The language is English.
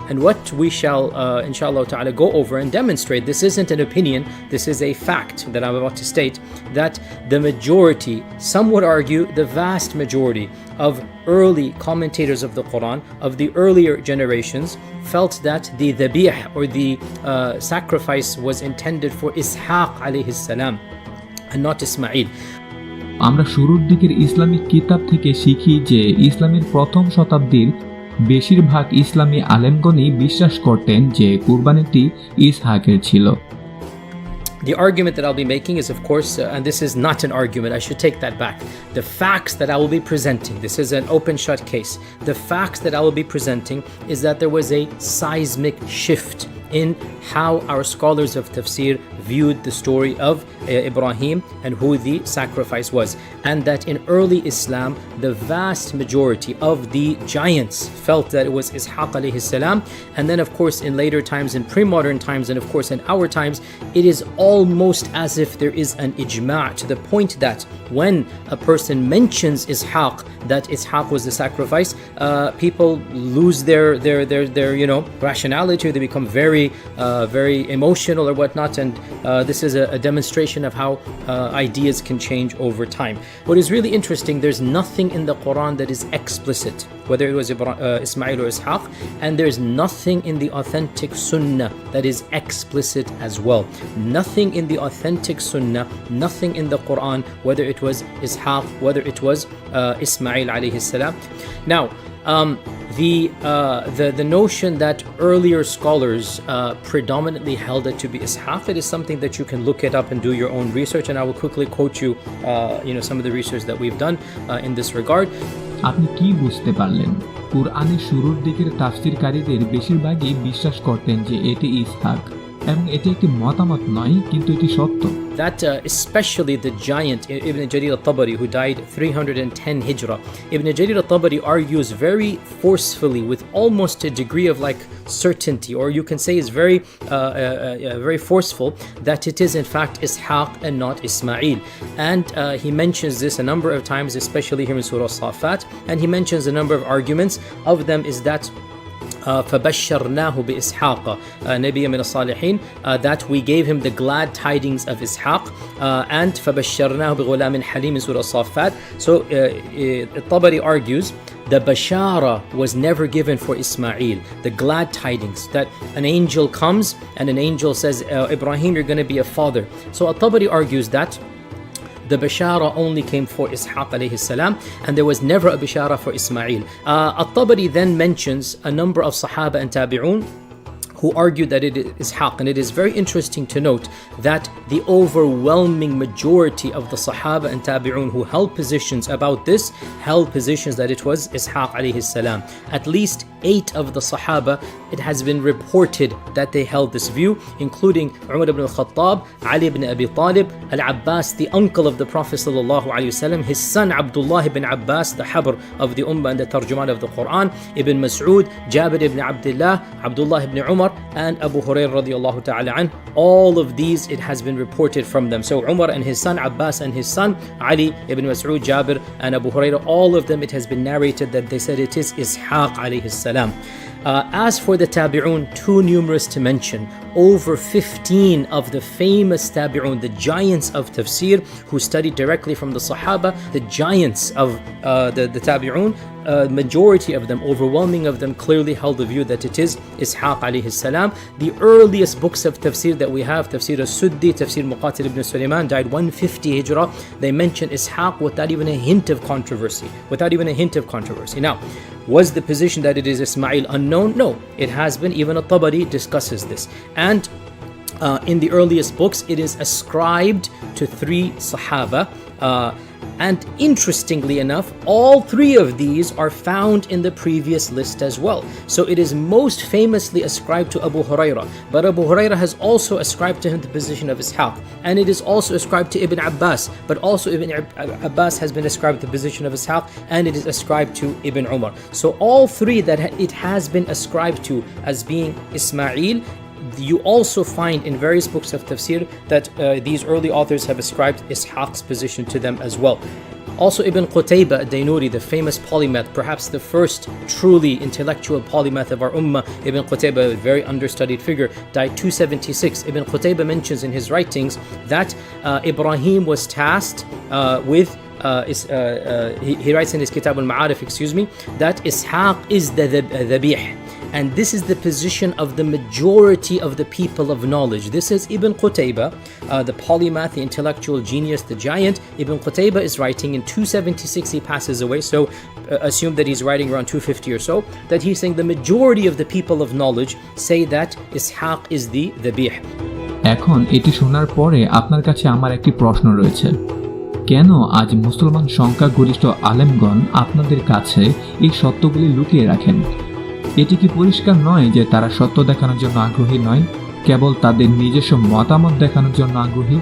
And what we shall, inshallah ta'ala, go over and demonstrate, this isn't an opinion, this is a fact that I'm about to state, that the majority, some would argue the vast majority of early commentators of the Quran, of the earlier generations, felt that the dhabih or the sacrifice was intended for Ishaq alayhi salam and not Ismail. আমরা শুরুর দিকের Islamic কিতাব থেকে শিখি যে ইসলামের প্রথম শতাব্দীর বেশিরভাগ ইসলামী আলেমগণই বিশ্বাস করতেন যে কুরবানিটি ইসহাকের ছিল। The argument that I'll be making is, of course, and this is not an argument, I should take that back. The facts that I will be presenting, this is an open shut case. The facts that I will be presenting is that there was a seismic shift in how our scholars of tafsir viewed the story of Ibrahim and who the sacrifice was, and that in early Islam the vast majority of the giants felt that it was Ishaq alayhi salam, and then of course in later times, in pre-modern times, and of course in our times, it is almost as if there is an ijma' to the point that when a person mentions Ishaq, that Ishaq was the sacrifice, people lose their rationality, they become very emotional or whatnot, and this is a demonstration of how ideas can change over time. What is really interesting, there's nothing in the Quran that is explicit, whether it was Ismail or Ishaq, and there's nothing in the authentic Sunnah that is explicit as well. Nothing in the authentic Sunnah, nothing in the Quran, whether it was Ishaq, whether it was Ismail alayhi salam. Now, the notion that earlier scholars predominantly held it to be Ishaq, it is something that you can look it up and do your own research, and I will quickly quote you, some of the research that we've done in this regard. আপনি কি বুঝতে পারলেন? কুরআনের শুরুর দিকের তাফসীরকারীদের বেশিরভাগই বিশ্বাস করতেন যে এটি ইসহাক, এবং এটি একটি মতামত নয়, কিন্তু এটি সত্য। That especially the giant Ibn Jarir al-Tabari, who died 310 Hijrah, Ibn Jarir al-Tabari argues very forcefully with almost a degree of like certainty, or you can say is very forceful, that it is in fact Ishaq and not Ismail. And he mentions this a number of times, especially here in Surah Safat, and he mentions a number of arguments. Of them is that فَبَشَّرْنَاهُ بِإِسْحَاقَ نَبِيًّا مِنَ الصَّالِحِينَ, that we gave him the glad tidings of Ishaq, and فَبَشَّرْنَاهُ بِغُلَامٍ حَلِيمٍ in Surah Safat. So Tabari argues the bashara was never given for Ismail, the glad tidings that an angel comes and an angel says, Ibrahim, you're going to be a father. So Tabari argues that the bashara only came for Ishaq alayhi salam, and there was never a bashara for Ismail. At-Tabari then mentions a number of Sahaba and Tabi'un who argued that it is Ishaq, and it is very interesting to note that the overwhelming majority of the Sahaba and Tabi'un who held positions about this held positions that it was Ishaq alayhi salam. At least 8 of the Sahaba, it has been reported that they held this view, including Umar ibn al-Khattab, Ali ibn Abi Talib, Al-Abbas, the uncle of the Prophet sallallahu alaihi wasallam, his son Abdullah ibn Abbas, the Habr of the Ummah and the Tarjuman of the Quran, Ibn Mas'ud, Jabir ibn Abdullah, Abdullah ibn Umar, and Abu Hurairah radiyallahu ta'ala anh. All of these, it has been reported from them. So Umar and his son Abbas and his son Ali ibn Mas'ud, Jabir and Abu Hurairah, all of them, it has been narrated that they said it is Ishaq alayhi salam. As for the Tabi'un, too numerous to mention. Over 15 of the famous Tabi'un, the giants of tafsir who studied directly from the Sahaba, the giants of the Tabi'un, majority of them, overwhelming of them, clearly held the view that it is Ishaq alayhi salam. The earliest books of tafsir that we have, Tafsir al-Suddi, Tafsir Muqatil ibn Sulaiman, died 150 Hijrah. They mention Ishaq without even a hint of controversy. Now, was the position that it is Ismail unknown? No, it has been. Even At-Tabari discusses this. And in the earliest books, it is ascribed to 3 Sahaba. And interestingly enough, all 3 of these are found in the previous list as well. So it is most famously ascribed to Abu Hurairah, but Abu Hurairah has also ascribed to him the position of Ishaq, and it is also ascribed to Ibn Abbas, but also Ibn Abbas has been ascribed the position of Ishaq, and it is ascribed to Ibn Umar. So all 3 that it has been ascribed to as being Ismail, you also find in various books of tafsir that these early authors have ascribed Ishaq's position to them as well. Also, Ibn Qutayba ad-Daynuri, the famous polymath, perhaps the first truly intellectual polymath of our ummah, Ibn Qutayba, a very understudied figure, died 276. Ibn Qutayba mentions in his writings that Ibrahim was tasked with he writes in his Kitab al-Ma'arif, that Ishaq is the dhabih. And this is the position of the majority of the people of knowledge. This is Ibn Qutayba, the polymath, the intellectual genius, the giant. Ibn Qutayba is writing in 276, he passes away, so assume that he's writing around 250 or so, that he's saying the majority of the people of knowledge say that Ishaq is the dhabih. এখন এটি শোনার পরে আপনার কাছে আমার একটি প্রশ্ন রয়েছে, কেন আজ মুসলমান সংখ্যাগরিষ্ঠ আলেমগণ আপনাদের কাছে এই সত্যগুলি লুকিয়ে রাখেন? এটি কি পরিষ্কার নয় যে তারা সত্য দেখানোর জন্য আগ্রহী নয়, কেবল তাদের নিজস্ব মতামত দেখানোর জন্য আগ্রহী?